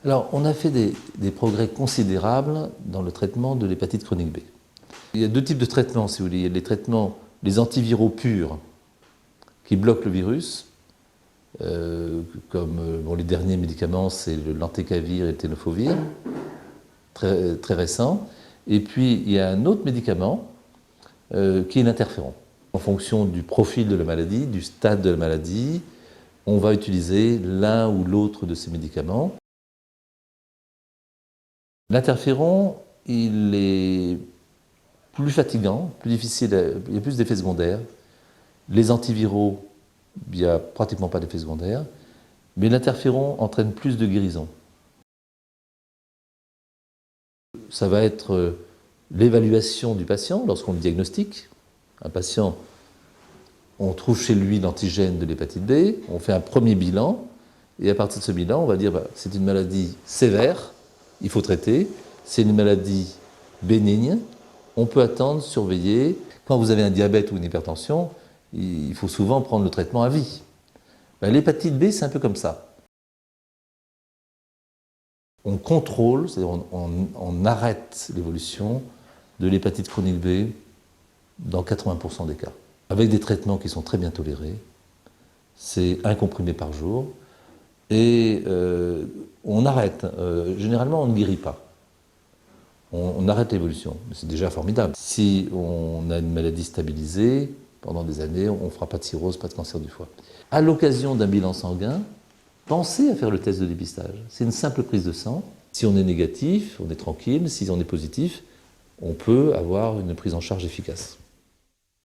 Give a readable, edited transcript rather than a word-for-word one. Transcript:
Alors, on a fait des progrès considérables dans le traitement de l'hépatite chronique B. Il y a deux types de traitements, si vous voulez. Il y a les traitements, les antiviraux purs, qui bloquent le virus, comme les derniers médicaments, c'est l'entecavir et le tenofovir, très, très récent. Et puis, il y a un autre médicament qui est l'interféron. En fonction du profil de la maladie, du stade de la maladie, on va utiliser l'un ou l'autre de ces médicaments. L'interféron, il est plus fatigant, plus difficile, il y a plus d'effets secondaires. Les antiviraux, il n'y a pratiquement pas d'effets secondaires, mais l'interféron entraîne plus de guérison. Ça va être l'évaluation du patient lorsqu'on le diagnostique. Un patient, on trouve chez lui l'antigène de l'hépatite B, on fait un premier bilan, et à partir de ce bilan, on va dire c'est une maladie sévère, il faut traiter, c'est une maladie bénigne, on peut attendre, surveiller. Quand vous avez un diabète ou une hypertension, il faut souvent prendre le traitement à vie. L'hépatite B, c'est un peu comme ça. On contrôle, c'est-à-dire on arrête l'évolution de l'hépatite chronique B dans 80% des cas. Avec des traitements qui sont très bien tolérés, c'est 1 comprimé par jour, et on arrête. Généralement, on ne guérit pas. On arrête l'évolution. C'est déjà formidable. Si on a une maladie stabilisée, pendant des années, on ne fera pas de cirrhose, pas de cancer du foie. À l'occasion d'un bilan sanguin, pensez à faire le test de dépistage. C'est une simple prise de sang. Si on est négatif, on est tranquille. Si on est positif, on peut avoir une prise en charge efficace.